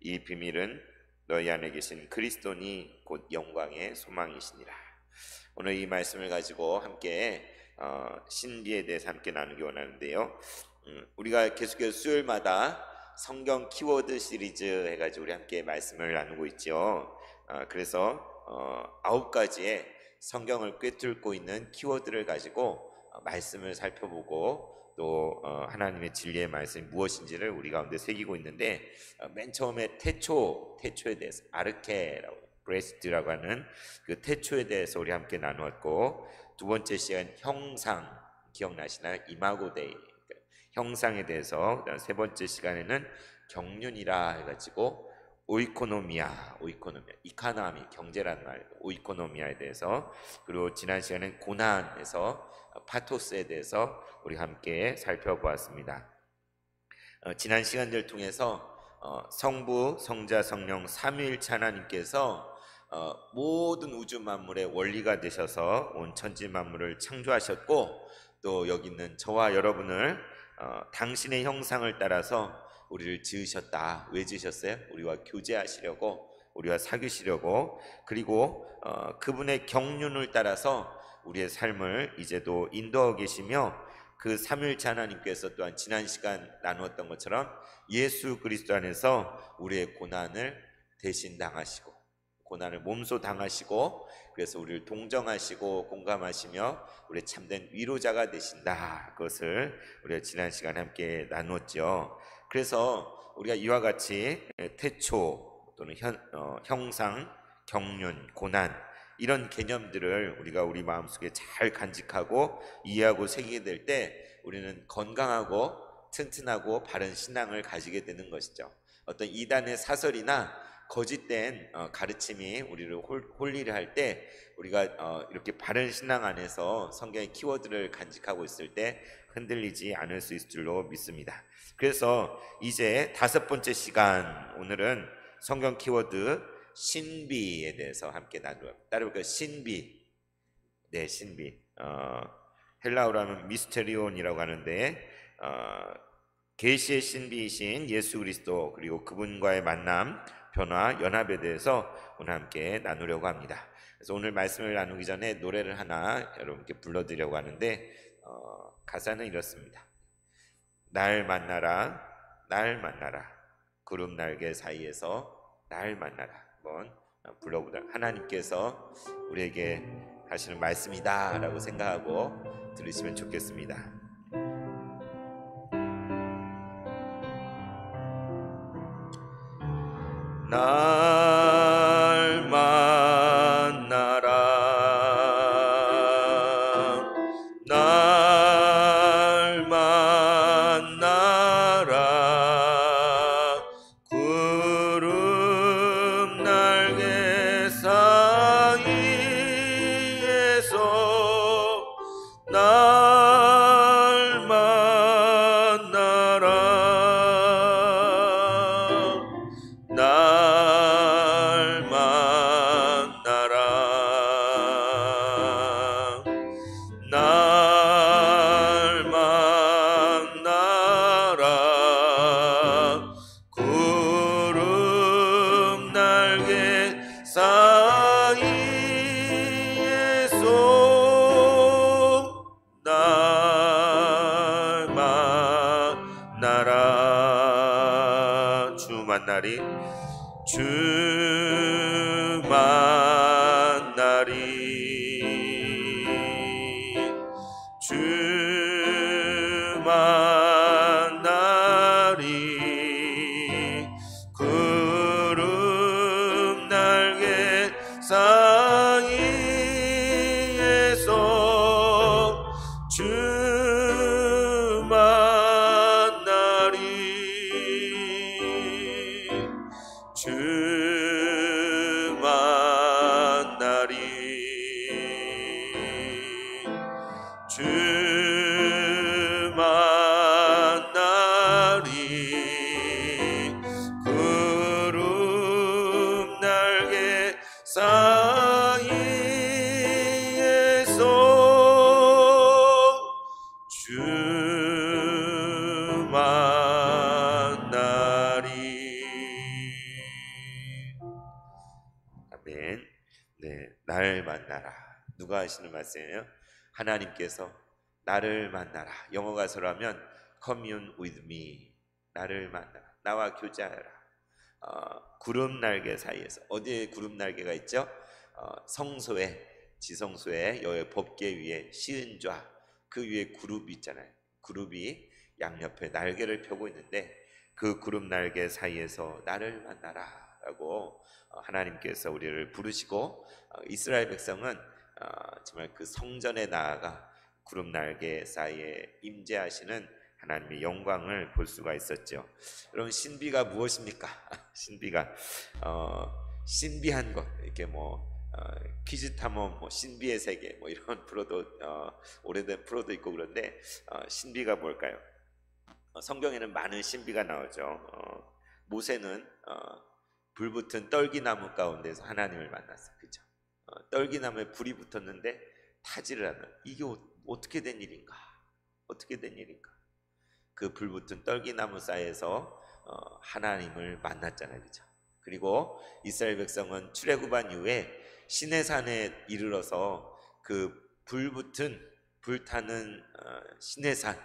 이 비밀은 너희 안에 계신 그리스도니 곧 영광의 소망이시니라. 오늘 이 말씀을 가지고 함께 신비에 대해서 함께 나누기 원하는데요. 우리가 계속해서 수요일마다 성경 키워드 시리즈 해가지고 우리 함께 말씀을 나누고 있죠. 그래서 9가지의 성경을 꿰뚫고 있는 키워드를 가지고 말씀을 살펴보고 또 하나님의 진리의 말씀이 무엇인지를 우리 가운데 새기고 있는데, 맨 처음에 태초에 대해서 아르케라고 브레스트라고 하는 그 태초에 대해서 우리 함께 나누었고, 두 번째 시간 형상 기억나시나요? 이마고 데이, 형상에 대해서, 세 번째 시간에는 경륜이라 해가지고 오이코노미아, 이카나미 경제라는 말, 오이코노미아에 대해서, 그리고 지난 시간엔 고난에서 파토스에 대해서 우리 함께 살펴보았습니다. 지난 시간들 통해서 성부, 성자, 성령 삼위일체 하나님께서 모든 우주 만물의 원리가 되셔서 온 천지 만물을 창조하셨고, 또 여기 있는 저와 여러분을 당신의 형상을 따라서 우리를 지으셨다. 왜 지으셨어요? 우리와 교제하시려고, 우리와 사귀시려고, 그리고 그분의 경륜을 따라서 우리의 삶을 이제도 인도하고 계시며, 그 삼위일체 하나님께서 또한 지난 시간 나누었던 것처럼 예수 그리스도 안에서 우리의 고난을 대신 당하시고, 고난을 몸소 당하시고, 그래서 우리를 동정하시고 공감하시며 우리의 참된 위로자가 되신다. 그것을 우리가 지난 시간에 함께 나누었죠. 그래서 우리가 이와 같이 태초 또는 형상, 경륜, 고난, 이런 개념들을 우리가 우리 마음속에 잘 간직하고 이해하고 새기게 될 때 우리는 건강하고 튼튼하고 바른 신앙을 가지게 되는 것이죠. 어떤 이단의 사설이나 거짓된 가르침이 우리를 홀리를 할 때 우리가 이렇게 바른 신앙 안에서 성경의 키워드를 간직하고 있을 때 흔들리지 않을 수 있을 줄로 믿습니다. 그래서 이제 5번째 시간, 오늘은 성경 키워드 신비에 대해서 함께 나누어요. 따라볼까요? 신비. 네, 신비. 헬라어로 하면 미스테리온이라고 하는데, 계시의 신비이신 예수 그리스도, 그리고 그분과의 만남, 변화, 연합에 대해서 오늘 함께 나누려고 합니다. 그래서 오늘 말씀을 나누기 전에 노래를 하나 여러분께 불러드리려고 하는데, 가사는 이렇습니다. 날 만나라, 날 만나라, 구름 날개 사이에서 날 만나라. 한번 불러보자. 하나님께서 우리에게 하시는 말씀이다 라고 생각하고 들으시면 좋겠습니다. 날 만나라, 날 만나라, 구름 날개 사이에서 날 만나라, 날 만나라, 날 만나라, 구름 날개 사이에서 날 만나라. 주 만나리, 주 만나리, 주 만나리, 구름 날개 사이에서 주 만나리, 주 만나리. 나를 만나라. 누가 하시는 말씀이에요? 하나님께서 나를 만나라. 영어 가서라면 commune with me. 나를 만나라. 나와 교제하라. 구름 날개 사이에서. 어디에 구름 날개가 있죠? 성소에, 지성소에 여기 법궤 위에 시은좌, 그 위에 그룹이 있잖아요. 그룹이 양옆에 날개를 펴고 있는데 그 구름 날개 사이에서 나를 만나라 라고 하나님께서 우리를 부르시고, 이스라엘 백성은 정말 그 성전에 나아가 구름 날개 사이에 임재하시는 하나님의 영광을 볼 수가 있었죠. 여러분, 신비가 무엇입니까? 신비가 신비한 것, 이렇게 퀴즈 탐험, 신비의 세계, 이런 프로도 오래된 프로도 있고 그런데 신비가 뭘까요? 성경에는 많은 신비가 나오죠. 모세는 불붙은 떨기나무 가운데서 하나님을 만났어요. 그죠? 떨기나무에 불이 붙었는데 타지를 않는, 이게 어떻게 된 일인가? 어떻게 된 일인가? 그 불붙은 떨기나무 사이에서 하나님을 만났잖아요. 그죠? 그리고 이스라엘 백성은 출애굽한 이후에 시내산에 이르러서 그 불타는 시내산,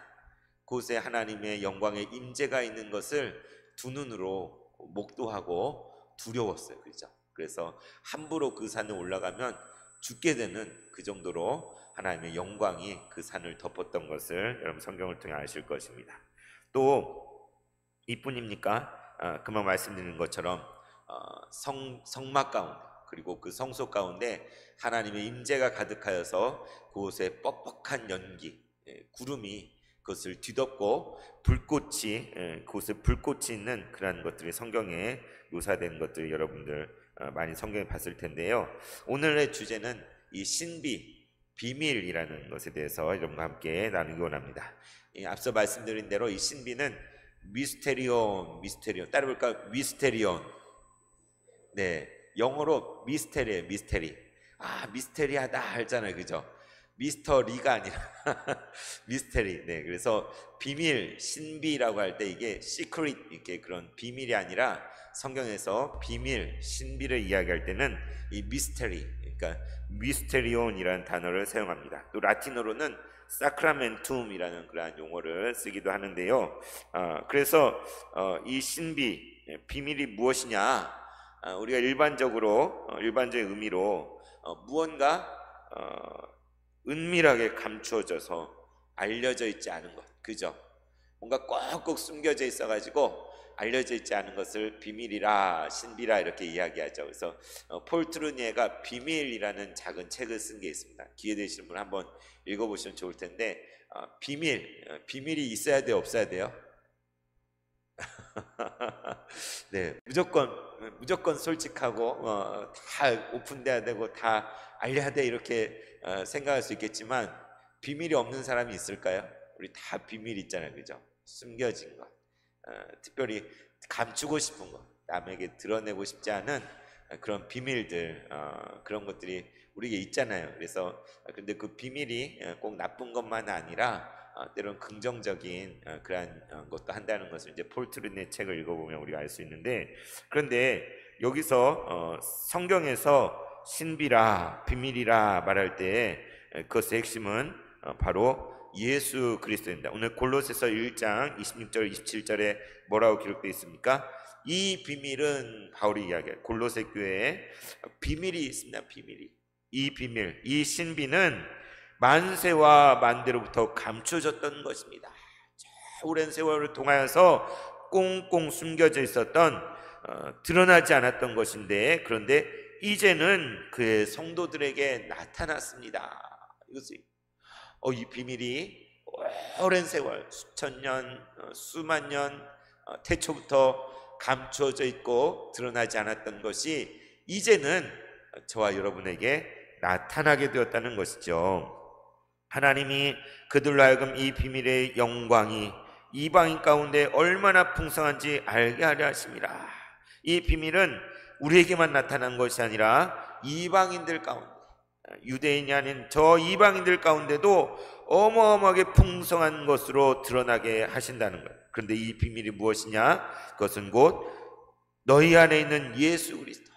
곳에 하나님의 영광의 임재가 있는 것을 두 눈으로 목도하고 두려웠어요. 그죠? 그래서 함부로 그 산에 올라가면 죽게 되는 그 정도로 하나님의 영광이 그 산을 덮었던 것을 여러분 성경을 통해 아실 것입니다. 또 이뿐입니까? 금방 말씀드린 것처럼 성막 가운데, 그리고 그 성소 가운데 하나님의 임재가 가득하여서 그곳에 뻑뻑한 연기, 구름이 그것을 뒤덮고 불꽃이, 그곳에 불꽃이 있는 그러한 것들이 성경에 묘사된 것들을 여러분들 많이 성경에 봤을 텐데요. 오늘의 주제는 이 신비, 비밀이라는 것에 대해서 여러분과 함께 나누기 원합니다. 앞서 말씀드린 대로 이 신비는 미스테리온, 따라볼까요? 미스테리온. 네, 영어로 미스테리예요. 미스테리. 미스테리하다 하잖아요. 그죠? 미스터리가 아니라 미스테리. 네, 그래서 비밀, 신비라고 할 때 이게 시크릿, 이렇게 그런 비밀이 아니라 성경에서 비밀, 신비를 이야기할 때는 이 미스테리, 그러니까 미스테리온이라는 단어를 사용합니다. 또 라틴어로는 사크라멘툼이라는 그러한 용어를 쓰기도 하는데요. 그래서 이 신비, 비밀이 무엇이냐? 우리가 일반적인 의미로 무언가 은밀하게 감추어져서 알려져 있지 않은 것, 그죠? 뭔가 꼭꼭 숨겨져 있어가지고 알려져 있지 않은 것을 비밀이라, 신비라 이렇게 이야기하죠. 그래서 폴 트루니에가 비밀이라는 작은 책을 쓴 게 있습니다. 기회 되시는 분 한번 읽어보시면 좋을 텐데, 비밀이 있어야 돼요, 없어야 돼요? 네, 무조건 솔직하고 다 오픈돼야 되고 다 알려야 돼, 이렇게 생각할 수 있겠지만 비밀이 없는 사람이 있을까요? 우리 다 비밀 있잖아요. 그죠? 숨겨진 것, 특별히 감추고 싶은 것, 남에게 드러내고 싶지 않은 그런 비밀들, 그런 것들이 우리에게 있잖아요. 그래서 근데 그 비밀이 꼭 나쁜 것만 아니라 때로는 긍정적인 그러한 것도 한다는 것을 이제 폴 트루니의 책을 읽어보면 우리가 알 수 있는데, 그런데 여기서 성경에서 신비라, 비밀이라 말할 때 그것의 핵심은 바로 예수 그리스도입니다. 오늘 골로새서 1장 26절 27절에 뭐라고 기록되어 있습니까? 이 비밀은, 바울이 이야기해요. 골로새 교회에 비밀이 있습니다. 비밀이. 이 비밀, 이 신비는 만세와 만대로부터 감춰졌던 것입니다. 오랜 세월을 통하여서 꽁꽁 숨겨져 있었던, 드러나지 않았던 것인데, 그런데 이제는 그의 성도들에게 나타났습니다. 이것이 이 비밀이 오랜 세월, 수천 년, 수만 년 태초부터 감추어져 있고 드러나지 않았던 것이 이제는 저와 여러분에게 나타나게 되었다는 것이죠. 하나님이 그들로 하여금 이 비밀의 영광이 이방인 가운데 얼마나 풍성한지 알게 하려 하심이라. 이 비밀은 우리에게만 나타난 것이 아니라 이방인들 가운데, 유대인이 아닌 저 이방인들 가운데도 어마어마하게 풍성한 것으로 드러나게 하신다는 거예요. 그런데 이 비밀이 무엇이냐? 그것은 곧 너희 안에 있는 예수 그리스도,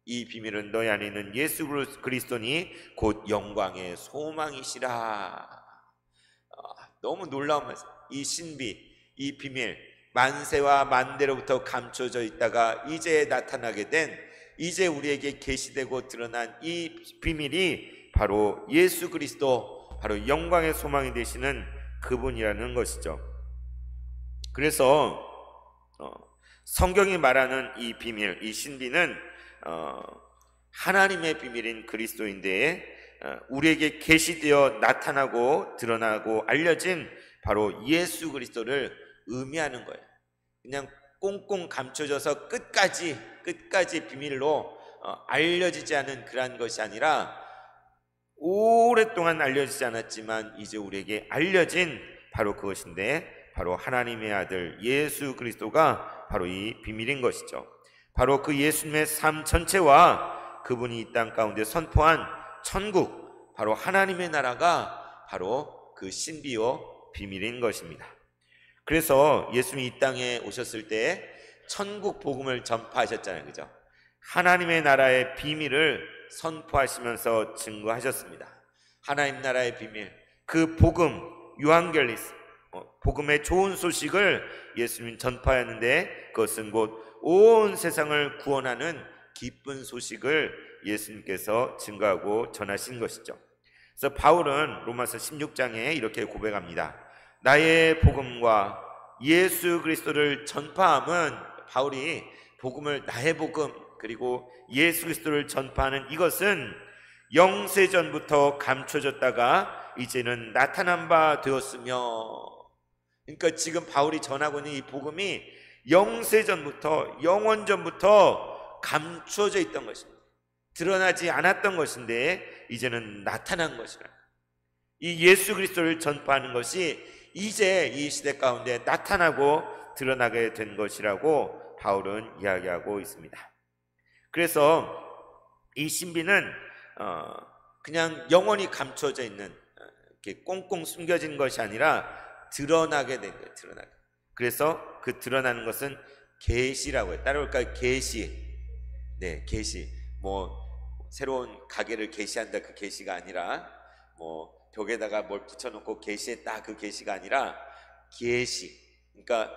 이 비밀은 너희 안에 있는 예수 그리스도니 곧 영광의 소망이시라. 너무 놀라운 말씀. 이 신비, 이 비밀, 만세와 만대로부터 감춰져 있다가 이제 나타나게 된, 이제 우리에게 계시되고 드러난 이 비밀이 바로 예수 그리스도, 바로 영광의 소망이 되시는 그분이라는 것이죠. 그래서 성경이 말하는 이 비밀, 이 신비는 하나님의 비밀인 그리스도인데 우리에게 계시되어 나타나고 드러나고 알려진 바로 예수 그리스도를 의미하는 거예요. 그냥 꽁꽁 감춰져서 끝까지 비밀로 알려지지 않은 그러한 것이 아니라 오랫동안 알려지지 않았지만 이제 우리에게 알려진 바로 그것인데, 바로 하나님의 아들 예수 그리스도가 바로 이 비밀인 것이죠. 바로 그 예수님의 삶 전체와 그분이 이 땅 가운데 선포한 천국, 바로 하나님의 나라가 바로 그 신비요 비밀인 것입니다. 그래서 예수님이 이 땅에 오셨을 때 천국 복음을 전파하셨잖아요, 그죠? 하나님의 나라의 비밀을 선포하시면서 증거하셨습니다. 하나님 나라의 비밀, 그 복음, 유앙겔리스, 복음의 좋은 소식을 예수님이 전파하였는데 그것은 곧 온 세상을 구원하는 기쁜 소식을 예수님께서 증거하고 전하신 것이죠. 그래서 바울은 로마서 16장에 이렇게 고백합니다. 나의 복음과 예수 그리스도를 전파함은, 바울이 복음을, 나의 복음 그리고 예수 그리스도를 전파하는 이것은 영세전부터 감춰졌다가 이제는 나타난 바 되었으며, 그러니까 지금 바울이 전하고 있는 이 복음이 영세전부터, 영원전부터 감춰져 있던 것입니다. 드러나지 않았던 것인데 이제는 나타난 것이라. 이 예수 그리스도를 전파하는 것이 이제 이 시대 가운데 나타나고 드러나게 된 것이라고 바울은 이야기하고 있습니다. 그래서 이 신비는 그냥 영원히 감춰져 있는, 이렇게 꽁꽁 숨겨진 것이 아니라 드러나게 된 거예요. 드러나게. 그래서 그 드러나는 것은 계시라고 해요. 따라올까요? 계시. 네, 계시. 뭐 새로운 가게를 계시한다, 그 계시가 아니라, 뭐 벽에다가 뭘 붙여놓고 계시했다, 그 계시가 아니라 계시. 그러니까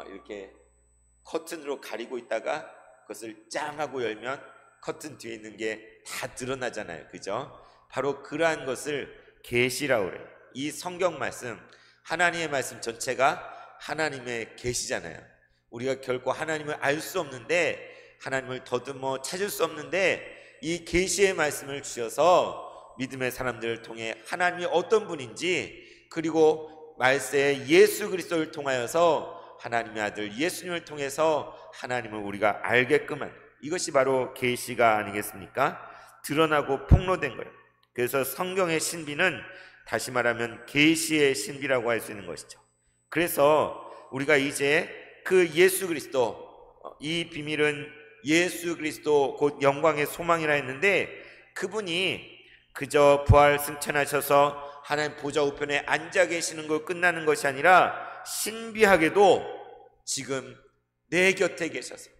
이렇게 커튼으로 가리고 있다가 그것을 짱 하고 열면 커튼 뒤에 있는 게 다 드러나잖아요, 그죠? 바로 그러한 것을 계시라고 그래요. 이 성경 말씀, 하나님의 말씀 전체가 하나님의 계시잖아요. 우리가 결코 하나님을 알 수 없는데, 하나님을 더듬어 찾을 수 없는데 이 계시의 말씀을 주셔서 믿음의 사람들을 통해 하나님이 어떤 분인지, 그리고 말세의 예수 그리스도를 통하여서 하나님의 아들 예수님을 통해서 하나님을 우리가 알게끔 한, 이것이 바로 계시가 아니겠습니까? 드러나고 폭로된 거예요. 그래서 성경의 신비는 다시 말하면 계시의 신비라고 할 수 있는 것이죠. 그래서 우리가 이제 그 예수 그리스도, 이 비밀은 예수 그리스도 곧 영광의 소망이라 했는데, 그분이 그저 부활 승천하셔서 하나님 보좌 우편에 앉아 계시는 걸 끝나는 것이 아니라 신비하게도 지금 내 곁에 계셔서,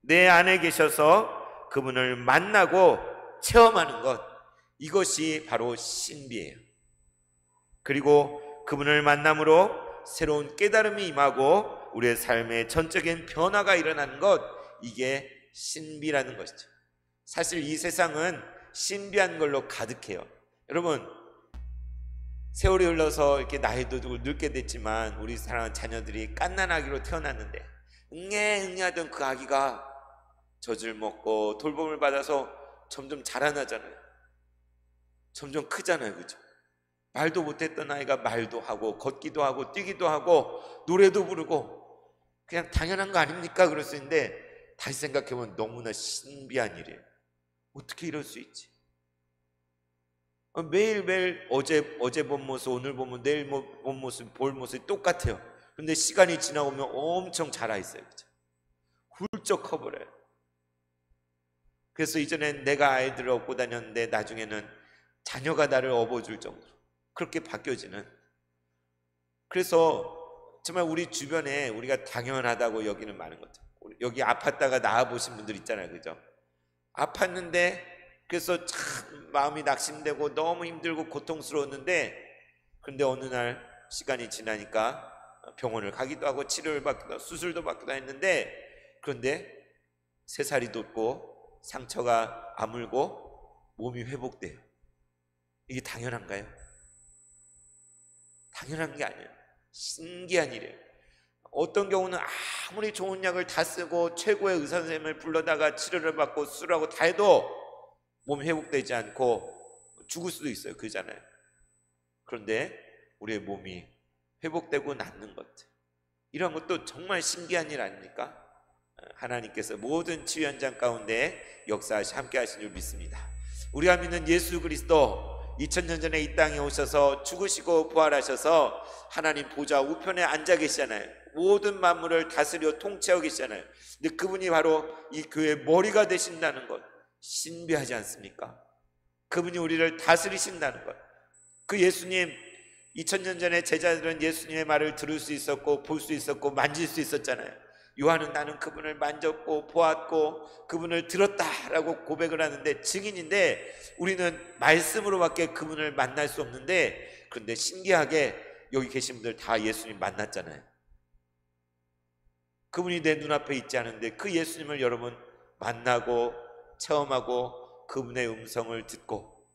내 안에 계셔서 그분을 만나고 체험하는 것, 이것이 바로 신비예요. 그리고 그분을 만남으로 새로운 깨달음이 임하고 우리의 삶의 전적인 변화가 일어나는 것, 이게 신비라는 것이죠. 사실 이 세상은 신비한 걸로 가득해요. 여러분, 세월이 흘러서 이렇게 나이도 들고 늙게 됐지만 우리 사랑하는 자녀들이 갓난아기로 태어났는데 응애응애하던 그 아기가 젖을 먹고 돌봄을 받아서 점점 자라나잖아요. 점점 크잖아요, 그죠? 말도 못했던 아이가 말도 하고 걷기도 하고 뛰기도 하고 노래도 부르고, 그냥 당연한 거 아닙니까? 그럴 수 있는데 다시 생각해보면 너무나 신비한 일이에요. 어떻게 이럴 수 있지? 매일매일 어제 본 모습, 오늘 보면 내일 본 모습, 볼 모습이 똑같아요. 그런데 시간이 지나오면 엄청 자라 있어요, 그죠? 훌쩍 커버려요. 그래서 이전엔 내가 아이들을 업고 다녔는데 나중에는 자녀가 나를 업어줄 정도로 그렇게 바뀌어지는. 그래서 정말 우리 주변에 우리가 당연하다고 여기는 많은 것들, 여기 아팠다가 나아보신 분들 있잖아요, 그죠? 아팠는데, 그래서 참 마음이 낙심되고 너무 힘들고 고통스러웠는데, 그런데 어느 날 시간이 지나니까 병원을 가기도 하고 치료를 받기도 하고 수술도 받기도 했는데, 그런데 3살이 돋고 상처가 아물고 몸이 회복돼요. 이게 당연한가요? 당연한 게 아니에요. 신기한 일이에요. 어떤 경우는 아무리 좋은 약을 다 쓰고 최고의 의사 선생님을 불러다가 치료를 받고 수술하고 다 해도 몸이 회복되지 않고 죽을 수도 있어요. 그러잖아요. 그런데 우리의 몸이 회복되고 낫는 것, 이런 것도 정말 신기한 일 아닙니까? 하나님께서 모든 치유 현장 가운데 역사하시 함께 하신 줄 믿습니다. 우리가 믿는 예수 그리스도 2000년 전에 이 땅에 오셔서 죽으시고 부활하셔서 하나님 보좌 우편에 앉아 계시잖아요. 모든 만물을 다스려 통치하고 계시잖아요. 근데 그분이 바로 이 교회의 머리가 되신다는 것, 신비하지 않습니까? 그분이 우리를 다스리신다는 것. 그 예수님, 2000년 전에 제자들은 예수님의 말을 들을 수 있었고 볼 수 있었고 만질 수 있었잖아요. 요한은 나는 그분을 만졌고 보았고 그분을 들었다라고 고백을 하는데 증인인데, 우리는 말씀으로밖에 그분을 만날 수 없는데, 그런데 신기하게 여기 계신 분들 다 예수님 만났잖아요. 그분이 내 눈앞에 있지 않은데 그 예수님을 여러분 만나고 체험하고 그분의 음성을 듣고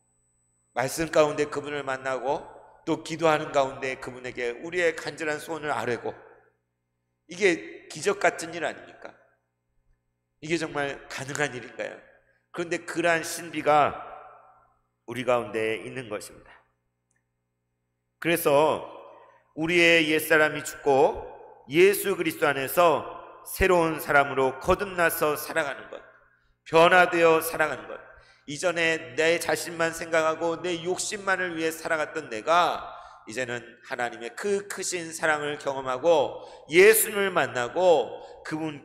말씀 가운데 그분을 만나고 또 기도하는 가운데 그분에게 우리의 간절한 소원을 아뢰고, 이게 기적 같은 일 아닙니까? 이게 정말 가능한 일인가요? 그런데 그러한 신비가 우리 가운데 있는 것입니다. 그래서 우리의 옛사람이 죽고 예수 그리스도 안에서 새로운 사람으로 거듭나서 살아가는 것, 변화되어 살아가는 것. 이전에 내 자신만 생각하고 내 욕심만을 위해 살아갔던 내가 이제는 하나님의 그 크신 사랑을 경험하고 예수님을 만나고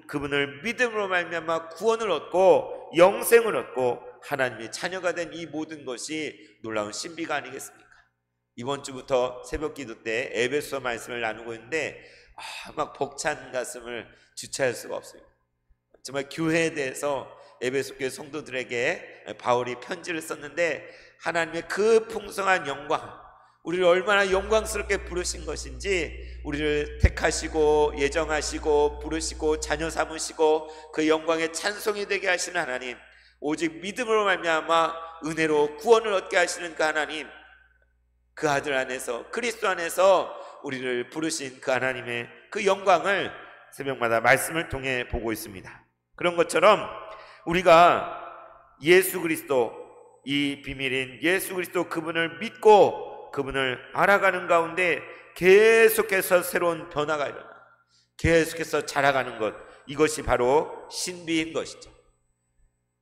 그분을 믿음으로 말미암아 구원을 얻고 영생을 얻고 하나님의 자녀가 된 이 모든 것이 놀라운 신비가 아니겠습니까? 이번 주부터 새벽 기도 때 에베소 말씀을 나누고 있는데 막 벅찬 가슴을 주체할 수가 없습니다. 정말 교회에 대해서 에베소 교회 성도들에게 바울이 편지를 썼는데, 하나님의 그 풍성한 영광, 우리를 얼마나 영광스럽게 부르신 것인지, 우리를 택하시고 예정하시고 부르시고 자녀 삼으시고 그 영광의 찬송이 되게 하시는 하나님, 오직 믿음으로 말미암아 은혜로 구원을 얻게 하시는 그 하나님, 그 아들 안에서 그리스도 안에서 우리를 부르신 그 하나님의 그 영광을 새벽마다 말씀을 통해 보고 있습니다. 그런 것처럼 우리가 예수 그리스도, 이 비밀인 예수 그리스도 그분을 믿고 그분을 알아가는 가운데 계속해서 새로운 변화가 일어나 계속해서 자라가는 것, 이것이 바로 신비인 것이죠.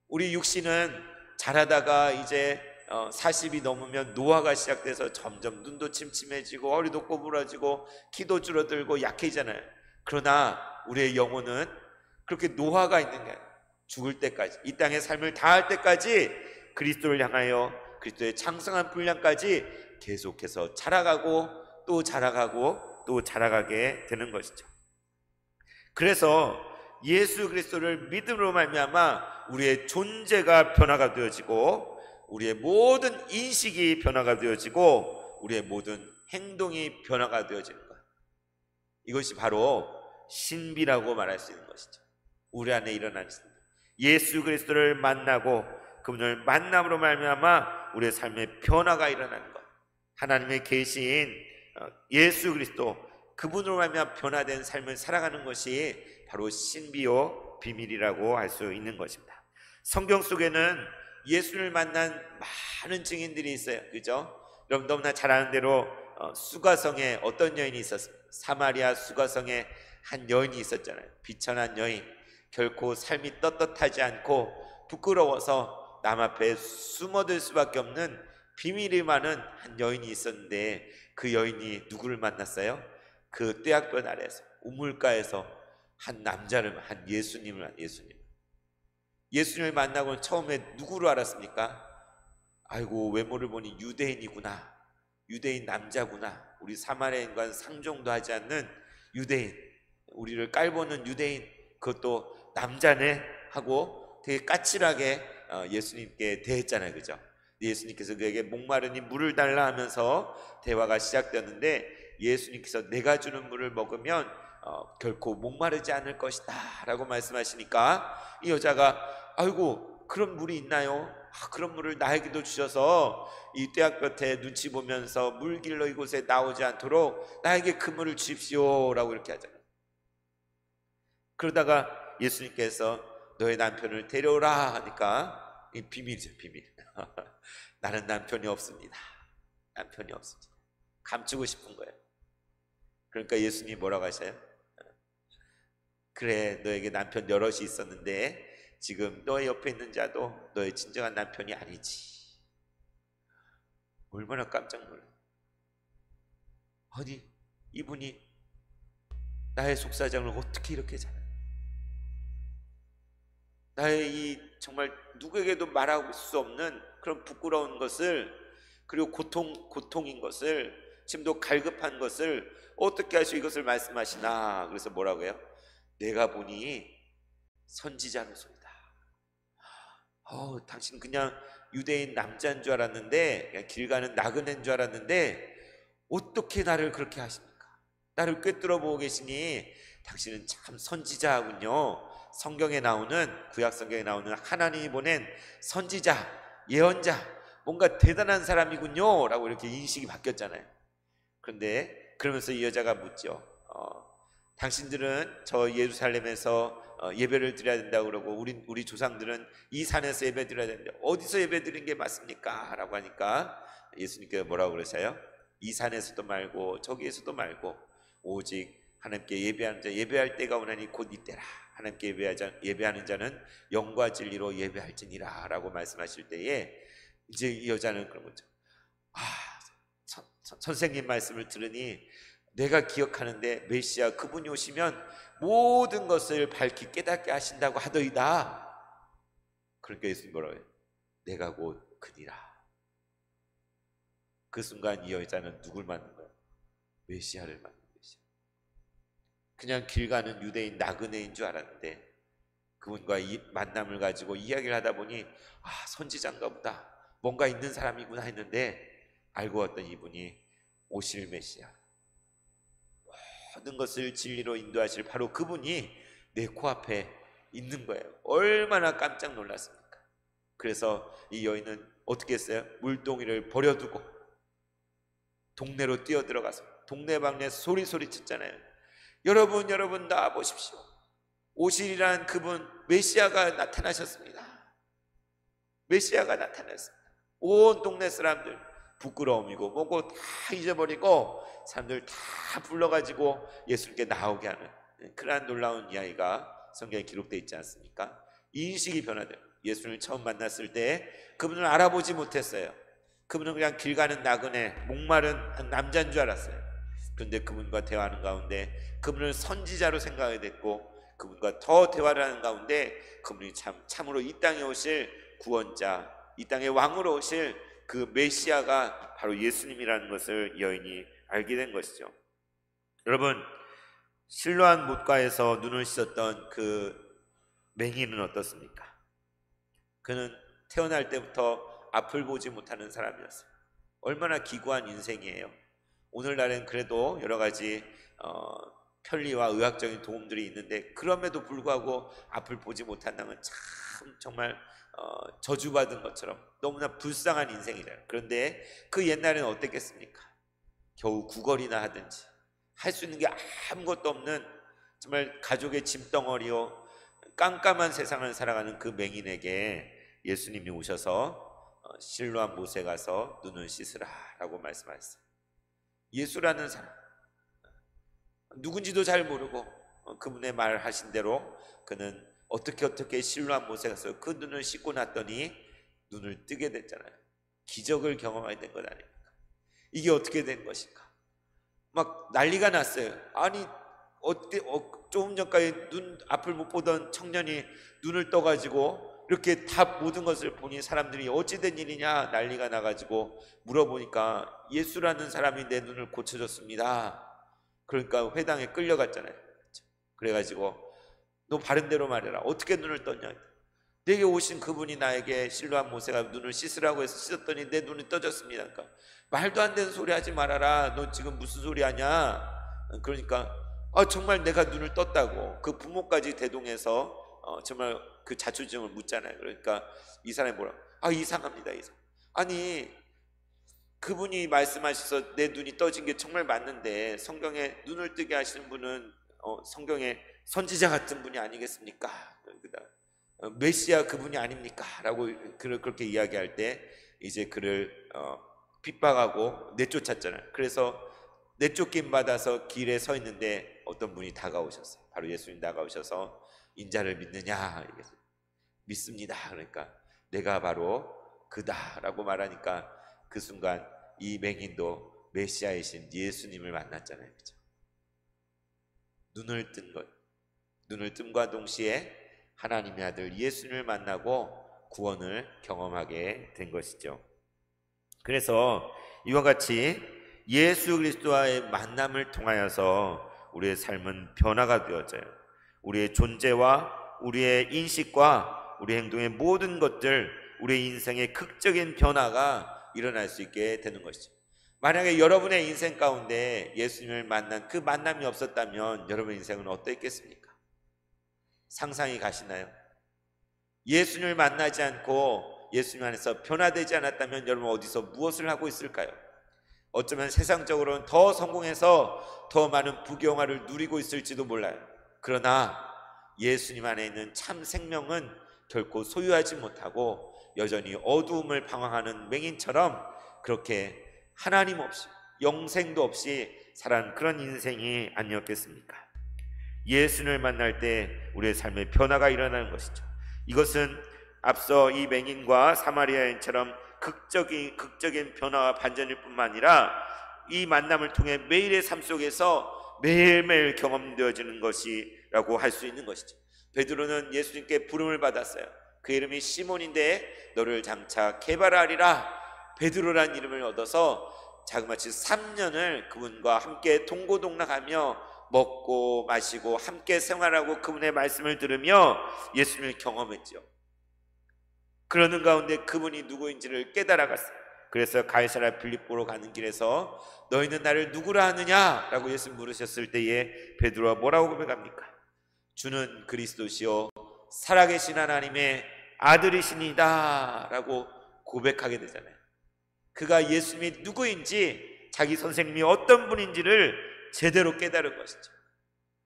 우리 육신은 자라다가 이제 40이 넘으면 노화가 시작돼서 점점 눈도 침침해지고 허리도 꼬부라지고 키도 줄어들고 약해지잖아요. 그러나 우리의 영혼은 그렇게 노화가 있는 게 아니에요. 죽을 때까지, 이 땅의 삶을 다할 때까지 그리스도를 향하여 그리스도의 창성한 분량까지 계속해서 자라가고 또 자라가고 또 자라가게 되는 것이죠. 그래서 예수 그리스도를 믿음으로 말미암아 우리의 존재가 변화가 되어지고 우리의 모든 인식이 변화가 되어지고 우리의 모든 행동이 변화가 되어지는 것, 이것이 바로 신비라고 말할 수 있는 것이죠. 우리 안에 일어나는 신비, 예수 그리스도를 만나고 그분을 만남으로 말미암아 우리의 삶에 변화가 일어나는 것, 하나님의 계신 예수 그리스도 그분으로 말미암아 변화된 삶을 살아가는 것이 바로 신비요 비밀이라고 할 수 있는 것입니다. 성경 속에는 예수를 만난 많은 증인들이 있어요. 그죠? 여러분 너무나 잘 아는 대로 수가성에 어떤 여인이 있었습니다. 사마리아 수가성에 한 여인이 있었잖아요. 비천한 여인, 결코 삶이 떳떳하지 않고 부끄러워서 남 앞에 숨어들 수밖에 없는 비밀이 많은 한 여인이 있었는데, 그 여인이 누구를 만났어요? 그 떼약볕 아래에서 우물가에서 한 남자를, 한 예수님을 만나고 처음에 누구로 알았습니까? 아이고, 외모를 보니 유대인이구나, 유대인 남자구나, 우리 사마리아인과는 상종도 하지 않는 유대인, 우리를 깔보는 유대인, 그것도 남자네 하고 되게 까칠하게 예수님께 대했잖아요, 그죠? 예수님께서 그에게 목마르니 물을 달라 하면서 대화가 시작되었는데, 예수님께서 내가 주는 물을 먹으면 결코 목마르지 않을 것이다 라고 말씀하시니까, 이 여자가 아이고 그런 물이 있나요? 그런 물을 나에게도 주셔서 이 떼약볕에 눈치 보면서 물길로 이곳에 나오지 않도록 나에게 그 물을 주십시오 라고 이렇게 하잖아요. 그러다가 예수님께서 너의 남편을 데려오라 하니까, 이 비밀이죠, 비밀. 나는 남편이 없습니다. 남편이 없습니다. 감추고 싶은 거예요. 그러니까 예수님이 뭐라고 하셔요? 그래, 너에게 남편 여럿이 있었는데 지금 너의 옆에 있는 자도 너의 진정한 남편이 아니지. 얼마나 깜짝 놀라요. 아니, 이분이 나의 속사정을 어떻게 이렇게 잘 알아요? 나의 이 정말 누구에게도 말할 수 없는 그런 부끄러운 것을, 그리고 고통인 것을, 지금도 갈급한 것을 어떻게 하시고 이것을 말씀하시나. 그래서 뭐라고 해요? 내가 보니 선지자로소이다. 당신 그냥 유대인 남자인 줄 알았는데, 그냥 길 가는 나그네인 줄 알았는데 어떻게 나를 그렇게 하십니까? 나를 꿰뚫어 보고 계시니 당신은 참 선지자군요. 성경에 나오는, 구약 성경에 나오는 하나님이 보낸 선지자, 예언자, 뭔가 대단한 사람이군요 라고 이렇게 인식이 바뀌었잖아요. 그런데 그러면서 이 여자가 묻죠. 당신들은 저 예루살렘에서 예배를 드려야 된다고 그러고 우리 조상들은 이 산에서 예배 드려야 되는데 어디서 예배 드리는 게 맞습니까? 라고 하니까 예수님께서 뭐라고 그러세요? 이 산에서도 말고 저기에서도 말고 오직 하나님께 예배하는 자, 예배할 때가 오나니 곧 이때라. 하나님께 예배하는 자는 영과 진리로 예배할지니라 라고 말씀하실 때에, 이제 이 여자는 그런 거죠. 선생님 말씀을 들으니 내가 기억하는데 메시아 그분이 오시면 모든 것을 밝히 깨닫게 하신다고 하더이다. 그러니까 예수님 뭐라고 해요? 내가 곧 그니라. 그 순간 이 여자는 누굴 만난 거예요? 메시아를 만난 거예요. 그냥 길 가는 유대인 나그네인 줄 알았는데 그분과 이 만남을 가지고 이야기를 하다 보니 선지자인가 보다, 뭔가 있는 사람이구나 했는데 알고 봤더니 이분이 오실 메시아, 모든 것을 진리로 인도하실 바로 그분이 내 코앞에 있는 거예요. 얼마나 깜짝 놀랐습니까? 그래서 이 여인은 어떻게 했어요? 물동이를 버려두고 동네로 뛰어들어가서 동네방네 소리소리 쳤잖아요. 여러분 나와 보십시오. 오실이란 그분 메시아가 나타나셨습니다. 메시아가 나타났습니다. 온 동네 사람들 부끄러움이고 뭐고 다 잊어버리고 사람들 다 불러가지고 예수님께 나오게 하는 그러한 놀라운 이야기가 성경에 기록되어 있지 않습니까? 인식이 변화돼요. 예수님을 처음 만났을 때 그분을 알아보지 못했어요. 그분은 그냥 길 가는 나그네, 목마른 한 남자인 줄 알았어요. 그런데 그분과 대화하는 가운데 그분을 선지자로 생각하게 됐고, 그분과 더 대화를 하는 가운데 그분이 참으로 이 땅에 오실 구원자, 이 땅의 왕으로 오실 그 메시아가 바로 예수님이라는 것을 여인이 알게 된 것이죠. 여러분, 실로암 못가에서 눈을 씻었던 그 맹인은 어떻습니까? 그는 태어날 때부터 앞을 보지 못하는 사람이었어요. 얼마나 기구한 인생이에요. 오늘날엔 그래도 여러 가지 편리와 의학적인 도움들이 있는데 그럼에도 불구하고 앞을 보지 못한다면 참 정말 저주받은 것처럼 너무나 불쌍한 인생이잖아요. 그런데 그 옛날에는 어땠겠습니까? 겨우 구걸이나 하든지 할 수 있는 게 아무것도 없는 정말 가족의 짐덩어리요 깜깜한 세상을 살아가는 그 맹인에게 예수님이 오셔서 실로암 못에 가서 눈을 씻으라 라고 말씀하셨어요. 예수라는 사람, 누군지도 잘 모르고 그분의 말하신 대로 그는 어떻게 실로암 못에 가서 그 눈을 씻고 났더니 눈을 뜨게 됐잖아요. 기적을 경험하게 된 것 아닙니까? 이게 어떻게 된 것인가? 막 난리가 났어요. 아니 조금 전까지 눈 앞을 못 보던 청년이 눈을 떠가지고 이렇게 다 모든 것을 보니 사람들이 어찌된 일이냐 난리가 나가지고 물어보니까 예수라는 사람이 내 눈을 고쳐줬습니다. 그러니까 회당에 끌려갔잖아요. 그래가지고 너 바른 대로 말해라. 어떻게 눈을 떴냐? 내게 오신 그분이 나에게 실로암 모세가 눈을 씻으라고 해서 씻었더니 내 눈이 떠졌습니다. 그러니까 말도 안 되는 소리 하지 말아라. 너 지금 무슨 소리 하냐? 그러니까 정말 내가 눈을 떴다고 그 부모까지 대동해서 정말 그 자초지종을 묻잖아요. 그러니까 이 사람이 뭐라? 이상합니다. 아니 그분이 말씀하셔서 내 눈이 떠진 게 정말 맞는데 성경에 눈을 뜨게 하시는 분은 성경에 선지자 같은 분이 아니겠습니까? 메시아 그분이 아닙니까? 라고 그렇게 이야기할 때 이제 그를 핍박하고 내쫓았잖아요. 그래서 내쫓김 받아서 길에 서 있는데 어떤 분이 다가오셨어요. 바로 예수님 다가오셔서 인자를 믿느냐? 믿습니다. 그러니까 내가 바로 그다라고 말하니까 그 순간 이 맹인도 메시아이신 예수님을 만났잖아요. 그렇죠? 눈을 뜬 것, 눈을 뜸과 동시에 하나님의 아들 예수님을 만나고 구원을 경험하게 된 것이죠. 그래서 이와 같이 예수 그리스도와의 만남을 통하여서 우리의 삶은 변화가 되어져요. 우리의 존재와 우리의 인식과 우리의 행동의 모든 것들, 우리의 인생의 극적인 변화가 일어날 수 있게 되는 것이죠. 만약에 여러분의 인생 가운데 예수님을 만난 그 만남이 없었다면 여러분의 인생은 어떠했겠습니까? 상상이 가시나요? 예수님을 만나지 않고 예수님 안에서 변화되지 않았다면 여러분 어디서 무엇을 하고 있을까요? 어쩌면 세상적으로는 더 성공해서 더 많은 부귀영화를 누리고 있을지도 몰라요. 그러나 예수님 안에 있는 참 생명은 결코 소유하지 못하고 여전히 어두움을 방황하는 맹인처럼 그렇게 하나님 없이 영생도 없이 살아온 그런 인생이 아니었겠습니까? 예수님을 만날 때 우리의 삶에 변화가 일어나는 것이죠. 이것은 앞서 이 맹인과 사마리아인처럼 극적인 변화와 반전일 뿐만 아니라 이 만남을 통해 매일의 삶 속에서 매일매일 경험되어지는 것이라고 할 수 있는 것이죠. 베드로는 예수님께 부름을 받았어요. 그 이름이 시몬인데 너를 장차 개발하리라. 베드로란 이름을 얻어서 자그마치 3년을 그분과 함께 동고동락하며 먹고 마시고 함께 생활하고 그분의 말씀을 들으며 예수님을 경험했죠. 그러는 가운데 그분이 누구인지를 깨달아갔어요. 그래서 가이사랴 빌립보로 가는 길에서 너희는 나를 누구라 하느냐? 라고 예수님 물으셨을 때에 베드로가 뭐라고 고백합니까? 주는 그리스도시요 살아계신 하나님의 아들이시니다 라고 고백하게 되잖아요. 그가 예수님이 누구인지 자기 선생님이 어떤 분인지를 제대로 깨달은 것이죠.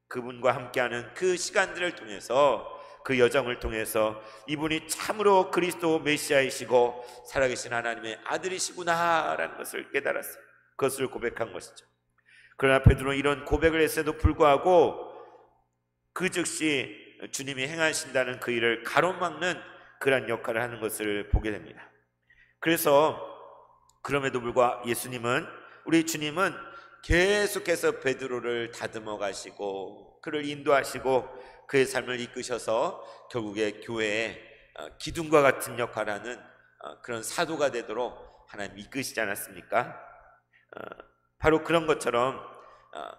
그분과 함께하는 그 시간들을 통해서 그 여정을 통해서 이분이 참으로 그리스도 메시아이시고 살아계신 하나님의 아들이시구나 라는 것을 깨달았어요. 그것을 고백한 것이죠. 그러나 베드로는 이런 고백을 했어도 불구하고 그 즉시 주님이 행하신다는 그 일을 가로막는 그런 역할을 하는 것을 보게 됩니다. 그래서 그럼에도 불구하고 우리 주님은 계속해서 베드로를 다듬어 가시고 그를 인도하시고 그의 삶을 이끄셔서 결국에 교회에 기둥과 같은 역할을 하는 그런 사도가 되도록 하나님 이끄시지 않았습니까? 바로 그런 것처럼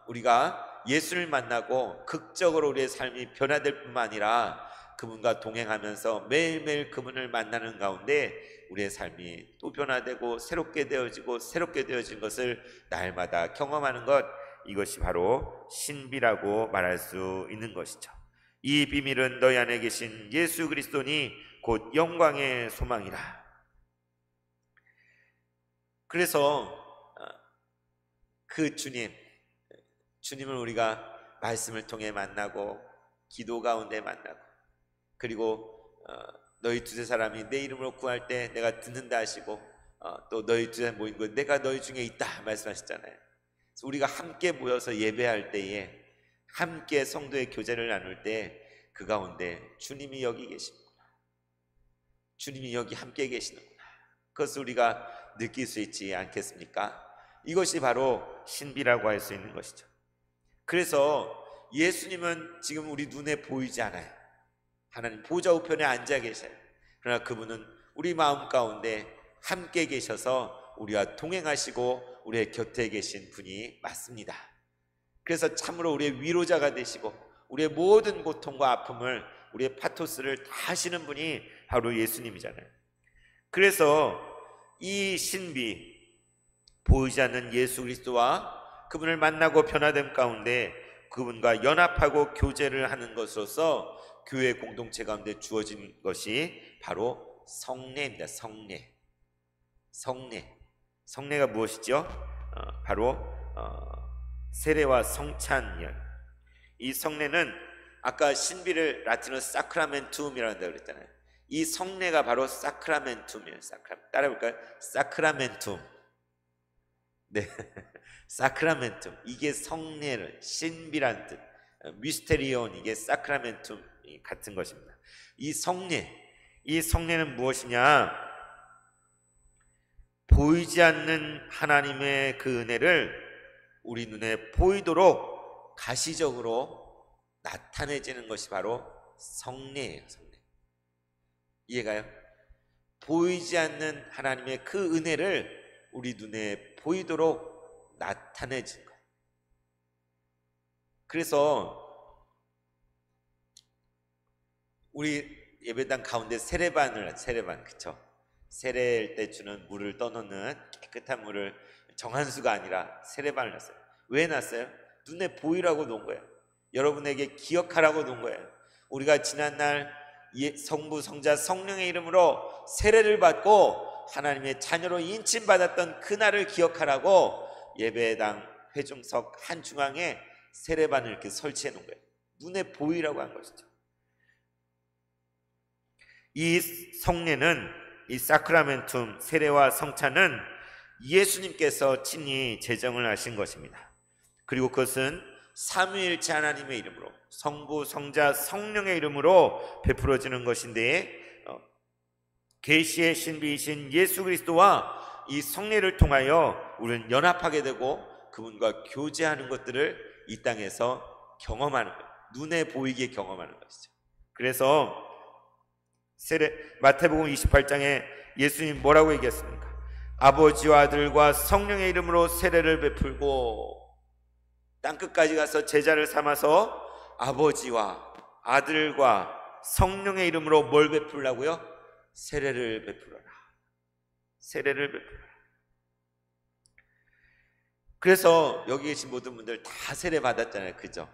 우리가 예수를 만나고 극적으로 우리의 삶이 변화될 뿐만 아니라 그분과 동행하면서 매일매일 그분을 만나는 가운데 우리의 삶이 또 변화되고 새롭게 되어진 것을 날마다 경험하는 것, 이것이 바로 신비라고 말할 수 있는 것이죠. 이 비밀은 너희 안에 계신 예수 그리스도니 곧 영광의 소망이라. 그래서 그 주님을 우리가 말씀을 통해 만나고 기도 가운데 만나고 그리고 너희 두세 사람이 내 이름으로 구할 때 내가 듣는다 하시고 또 너희 두세 모인 것 내가 너희 중에 있다 말씀하셨잖아요. 그래서 우리가 함께 모여서 예배할 때에 함께 성도의 교제를 나눌 때 그 가운데 주님이 여기 계시는구나, 주님이 여기 함께 계시는구나, 그것을 우리가 느낄 수 있지 않겠습니까? 이것이 바로 신비라고 할 수 있는 것이죠. 그래서 예수님은 지금 우리 눈에 보이지 않아요. 하나님 보좌 우편에 앉아 계셔요. 그러나 그분은 우리 마음 가운데 함께 계셔서 우리와 동행하시고 우리의 곁에 계신 분이 맞습니다. 그래서 참으로 우리의 위로자가 되시고 우리의 모든 고통과 아픔을 우리의 파토스를 다 하시는 분이 바로 예수님이잖아요. 그래서 이 신비, 보이지 않는 예수 그리스도와 그분을 만나고 변화됨 가운데 그분과 연합하고 교제를 하는 것으로서 교회 공동체 가운데 주어진 것이 바로 성례입니다. 성례가 무엇이죠? 바로 세례와 성찬이에요. 이 성례는 아까 신비를 라틴어로 사크라멘툼이라고 그랬잖아요. 이 성례가 바로 사크라멘툼이에요. 따라해볼까요? 사크라멘툼. 네, 사크라멘툼. 이게 성례를, 신비란 뜻. 미스테리온, 이게 사크라멘툼 같은 것입니다. 이 성례는 무엇이냐? 보이지 않는 하나님의 그 은혜를 우리 눈에 보이도록 가시적으로 나타내지는 것이 바로 성례예요. 성례. 이해가요? 보이지 않는 하나님의 그 은혜를 우리 눈에 보이도록 나타내진 거예요. 그래서 우리 예배당 가운데 세례반, 그쵸? 세례일 때 주는 물을 떠놓는 깨끗한 물을 정한수가 아니라 세례반을 놨어요. 왜 놨어요? 눈에 보이라고 놓은 거예요. 여러분에게 기억하라고 놓은 거예요. 우리가 지난날 성부, 성자, 성령의 이름으로 세례를 받고 하나님의 자녀로 인침받았던 그날을 기억하라고 예배당 회중석 한중앙에 세례반을 이렇게 설치해 놓은 거예요. 눈에 보이라고 한 것이죠. 이 성례는, 이 사크라멘툼, 세례와 성찬은 예수님께서 친히 제정을 하신 것입니다. 그리고 그것은 삼위일체 하나님의 이름으로, 성부, 성자, 성령의 이름으로 베풀어지는 것인데, 계시의 신비이신 예수 그리스도와 이 성례를 통하여 우리는 연합하게 되고 그분과 교제하는 것들을 이 땅에서 경험하는 거예요. 눈에 보이게 경험하는 것이죠. 그래서 마태복음 28장에 예수님 뭐라고 얘기했습니까? 아버지와 아들과 성령의 이름으로 세례를 베풀고, 땅끝까지 가서 제자를 삼아서 아버지와 아들과 성령의 이름으로 뭘 베풀라고요? 세례를 베풀어라. 세례를 베풀어라. 그래서 여기 계신 모든 분들 다 세례 받았잖아요. 그죠?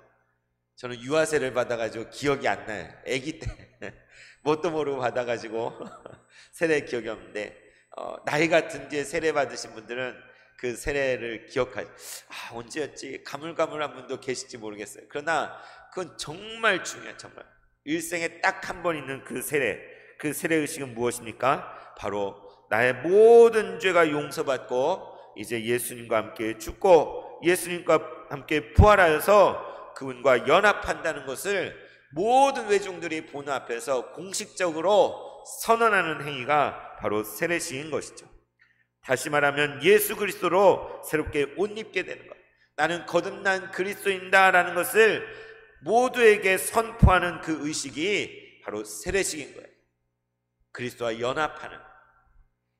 저는 유아세례를 받아가지고 기억이 안 나요. 아기 때 뭣도 모르고 받아가지고 세례 기억이 없는데, 나이가 든 뒤에 세례 받으신 분들은 그 세례를 기억하죠. 언제였지? 가물가물한 분도 계실지 모르겠어요. 그러나 그건 정말 중요해요. 정말 일생에 딱 한 번 있는 그 세례, 그 세례 의식은 무엇입니까? 바로 나의 모든 죄가 용서받고 이제 예수님과 함께 죽고 예수님과 함께 부활하여서 그분과 연합한다는 것을 모든 외종들이 보는 앞에서 공식적으로 선언하는 행위가 바로 세례식인 것이죠. 다시 말하면 예수 그리스도로 새롭게 옷 입게 되는 것, 나는 거듭난 그리스도인다 라는 것을 모두에게 선포하는 그 의식이 바로 세례식인 거예요. 그리스도와 연합하는,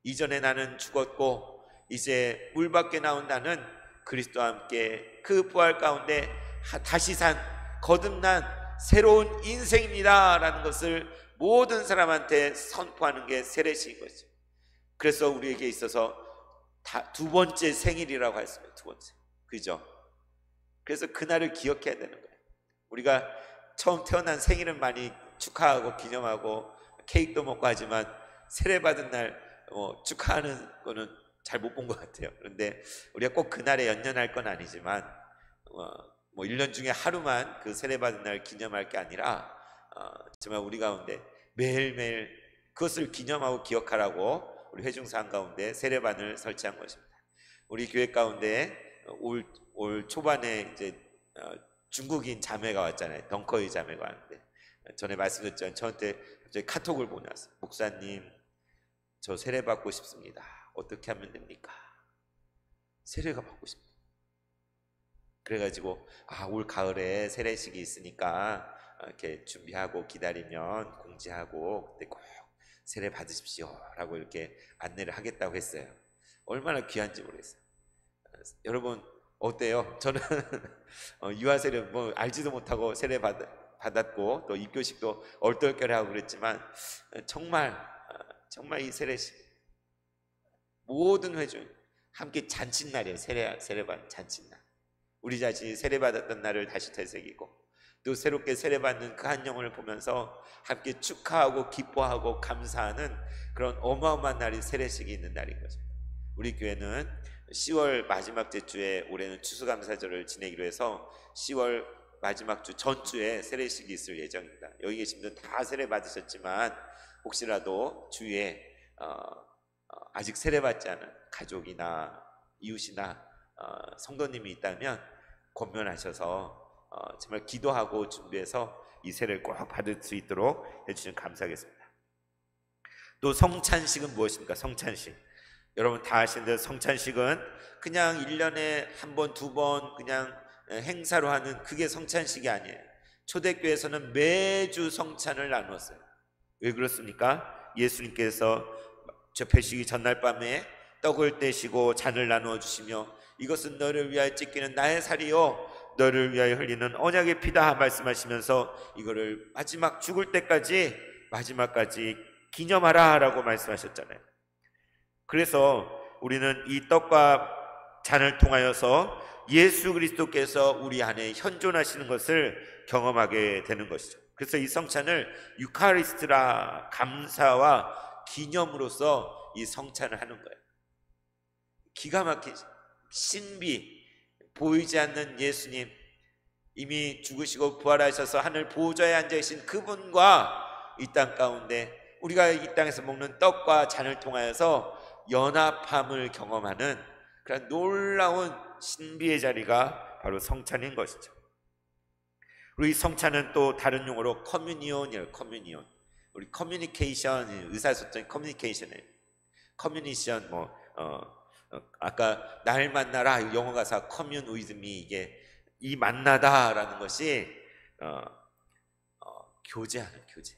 이전에 나는 죽었고 이제 물 밖에 나온 나는 그리스도와 함께 그 부활 가운데 다시 산 거듭난 새로운 인생입니다 라는 것을 모든 사람한테 선포하는 게 세례식인 거죠. 그래서 우리에게 있어서 두 번째 생일이라고 할 수 있어요. 두 번째, 그죠? 그래서 그날을 기억해야 되는 거예요. 우리가 처음 태어난 생일은 많이 축하하고 기념하고 케이크도 먹고 하지만 세례받은 날 축하하는 거는 잘 못 본 것 같아요. 그런데 우리가 꼭 그날에 연연할 건 아니지만 1년 중에 하루만 그 세례받은 날 기념할 게 아니라 정말 우리 가운데 매일매일 그것을 기념하고 기억하라고 우리 회중상 가운데 세례반을 설치한 것입니다. 우리 교회 가운데 올 초반에 이제 중국인 자매가 왔잖아요. 덩커이 자매가 왔는데 전에 말씀드렸죠. 저한테 갑자기 카톡을 보내왔어요. 목사님, 저 세례 받고 싶습니다. 어떻게 하면 됩니까? 세례가 받고 싶다. 그래가지고 올 가을에 세례식이 있으니까 이렇게 준비하고 기다리면 공지하고 그때 꼭 세례 받으십시오 라고 이렇게 안내를 하겠다고 했어요. 얼마나 귀한지 모르겠어요. 여러분 어때요? 저는 유아세례 알지도 못하고 세례 받았고 또 입교식도 얼떨결에하고 그랬지만 정말 이 세례식 모든 회중 함께 잔칫날이에요. 세례받은 잔칫날. 우리 자신이 세례받았던 날을 다시 되새기고 또 새롭게 세례받는 그 한 영혼을 보면서 함께 축하하고 기뻐하고 감사하는 그런 어마어마한 날이 세례식이 있는 날인 거죠. 우리 교회는 10월 마지막 주에 올해는 추수감사절을 지내기로 해서 10월 마지막 주 전주에 세례식이 있을 예정입니다. 여기 계신 분들 다 세례 받으셨지만 혹시라도 주위에 아직 세례받지 않은 가족이나 이웃이나 성도님이 있다면 권면하셔서 정말 기도하고 준비해서 이 세례를 꼭 받을 수 있도록 해주시면 감사하겠습니다. 또 성찬식은 무엇입니까? 성찬식 여러분 다 아시는데 성찬식은 그냥 1년에 한 번, 두 번 그냥 행사로 하는 그게 성찬식이 아니에요. 초대교회에서는 매주 성찬을 나누었어요. 왜 그렇습니까? 예수님께서 접해시기 전날 밤에 떡을 떼시고 잔을 나누어 주시며 이것은 너를 위하여 찢기는 나의 살이요 너를 위하여 흘리는 언약의 피다 말씀하시면서 이거를 마지막 죽을 때까지 마지막까지 기념하라 라고 말씀하셨잖아요. 그래서 우리는 이 떡과 잔을 통하여서 예수 그리스도께서 우리 안에 현존하시는 것을 경험하게 되는 것이죠. 그래서 이 성찬을 유카리스트라 감사와 기념으로서 이 성찬을 하는 거예요. 기가 막힌 신비, 보이지 않는 예수님, 이미 죽으시고 부활하셔서 하늘 보좌에 앉아 계신 그분과 이 땅 가운데 우리가 이 땅에서 먹는 떡과 잔을 통하여서 연합함을 경험하는 그런 놀라운 신비의 자리가 바로 성찬인 것이죠. 그리고 이 성찬은 또 다른 용어로 커뮤니온이에요. 커뮤니온. 우리 커뮤니케이션, 의사소통 커뮤니케이션이에요. 커뮤니션 아까 날 만나라 영어 가사 커뮤 위즈미 이게 이 만나다라는 것이 교제하는 교제,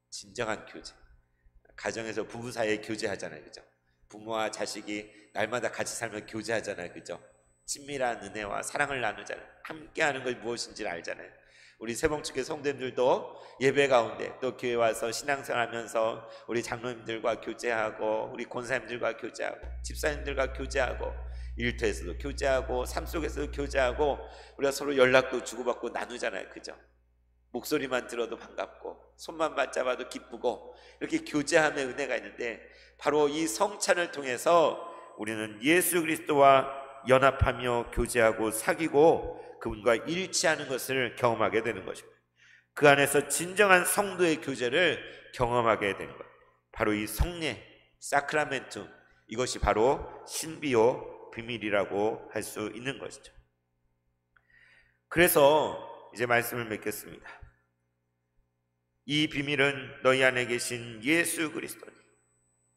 진정한 교제. 가정에서 부부 사이에 교제하잖아요, 그죠? 부모와 자식이 날마다 같이 살면 교제하잖아요, 그죠? 친밀한 은혜와 사랑을 나누잖아요. 함께하는 것이 무엇인지를 알잖아요. 우리 세봉축의 성도님들도 예배 가운데 또 교회 와서 신앙생활하면서 우리 장로님들과 교제하고 우리 권사님들과 교제하고 집사님들과 교제하고 일터에서도 교제하고 삶 속에서도 교제하고 우리가 서로 연락도 주고받고 나누잖아요, 그죠? 목소리만 들어도 반갑고 손만 맞잡아도 기쁘고 이렇게 교제함의 은혜가 있는데 바로 이 성찬을 통해서 우리는 예수 그리스도와 연합하며 교제하고 사귀고 그분과 일치하는 것을 경험하게 되는 것입니다. 그 안에서 진정한 성도의 교제를 경험하게 되는 것, 바로 이 성례, 사크라멘트, 이것이 바로 신비요 비밀이라고 할 수 있는 것이죠. 그래서 이제 말씀을 맺겠습니다. 이 비밀은 너희 안에 계신 예수 그리스도니,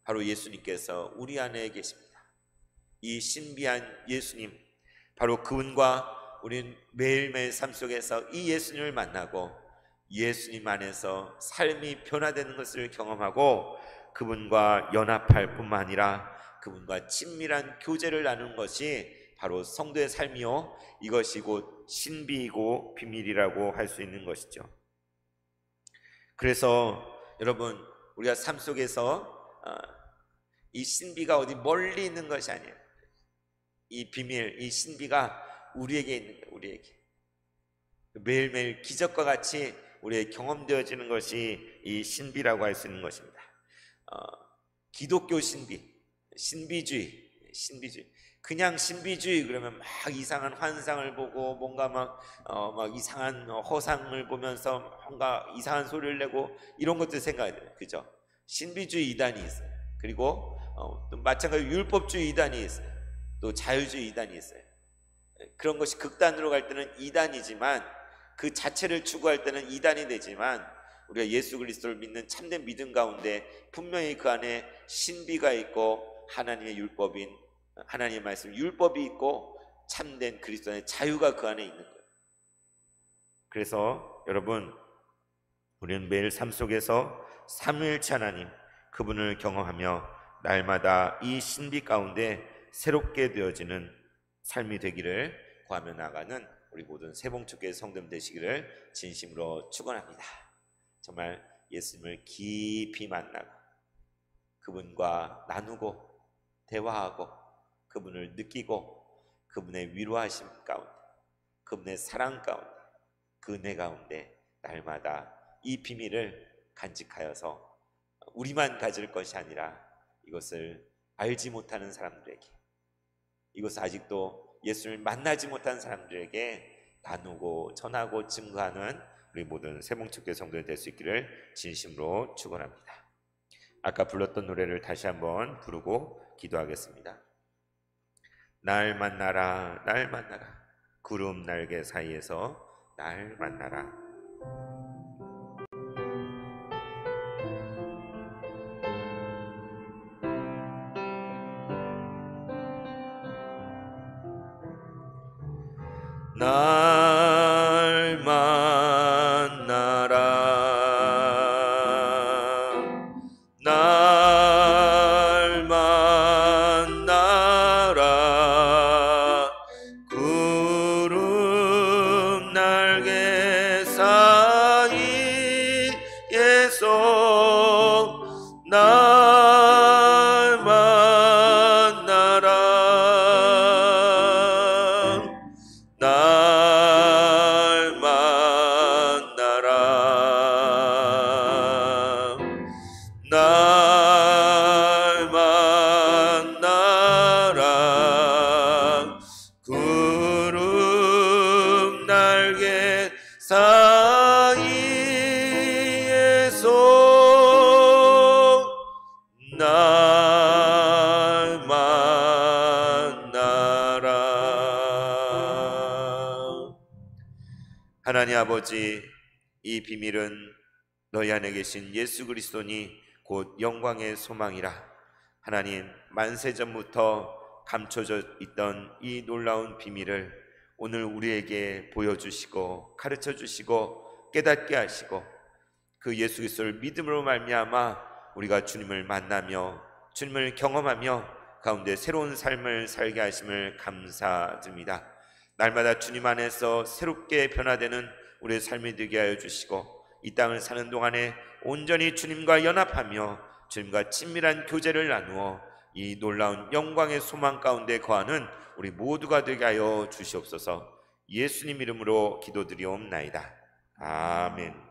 바로 예수님께서 우리 안에 계십니다. 이 신비한 예수님, 바로 그분과 우리는 매일매일 삶 속에서 이 예수님을 만나고 예수님 안에서 삶이 변화되는 것을 경험하고 그분과 연합할 뿐만 아니라 그분과 친밀한 교제를 나누는 것이 바로 성도의 삶이요, 이것이 곧 신비이고 비밀이라고 할 수 있는 것이죠. 그래서 여러분, 우리가 삶 속에서 이 신비가 어디 멀리 있는 것이 아니에요. 이 비밀, 이 신비가 우리에게 있는 거예요. 우리에게 매일매일 기적과 같이 우리에게 경험되어지는 것이 이 신비라고 할 수 있는 것입니다. 기독교 신비, 신비주의 그냥 신비주의 그러면 막 이상한 환상을 보고 뭔가 막 이상한 허상을 보면서 뭔가 이상한 소리를 내고 이런 것들 생각해야 돼요, 그죠? 신비주의 이단이 있어요. 그리고 또 마찬가지로 율법주의 이단이 있어요. 또 자유주의 이단이 있어요. 그런 것이 극단으로 갈 때는 이단이지만 그 자체를 추구할 때는 이단이 되지만 우리가 예수 그리스도를 믿는 참된 믿음 가운데 분명히 그 안에 신비가 있고 하나님의 율법인 하나님의 말씀 율법이 있고 참된 그리스도의 자유가 그 안에 있는 거예요. 그래서 여러분, 우리는 매일 삶 속에서 삼위일체 하나님 그분을 경험하며 날마다 이 신비 가운데 새롭게 되어지는 삶이 되기를 구하며 나가는 우리 모든 새봉축교회 성도님 되시기를 진심으로 축원합니다. 정말 예수님을 깊이 만나고 그분과 나누고 대화하고 그분을 느끼고 그분의 위로하심 가운데, 그분의 사랑 가운데, 그 은혜 가운데 날마다 이 비밀을 간직하여서 우리만 가질 것이 아니라 이것을 알지 못하는 사람들에게, 이것을 아직도 예수를 만나지 못한 사람들에게 나누고 전하고 증거하는 우리 모든 새봉축교회 성도들 될 수 있기를 진심으로 축원합니다. 아까 불렀던 노래를 다시 한번 부르고 기도하겠습니다. 날 만나라, 날 만나라, 구름 날개 사이에서 날 만나라. 날 만나라, 날 만나라, 구름 날개 사이에서 날 만나라, 날 만나라, 날 만나라, 구름 날개 사이에서 날 만나라. 하나님 아버지, 이 비밀은 너희 안에 계신 예수 그리스도니 곧 영광의 소망이라. 하나님, 만세전부터 감춰져 있던 이 놀라운 비밀을 오늘 우리에게 보여주시고 가르쳐주시고 깨닫게 하시고 그 예수 그리스도를 믿음으로 말미암아 우리가 주님을 만나며 주님을 경험하며 가운데 새로운 삶을 살게 하심을 감사드립니다. 날마다 주님 안에서 새롭게 변화되는 우리의 삶이 되게 하여 주시고 이 땅을 사는 동안에 온전히 주님과 연합하며 주님과 친밀한 교제를 나누어 이 놀라운 영광의 소망 가운데 거하는 우리 모두가 되게 하여 주시옵소서. 예수님 이름으로 기도드리옵나이다. 아멘.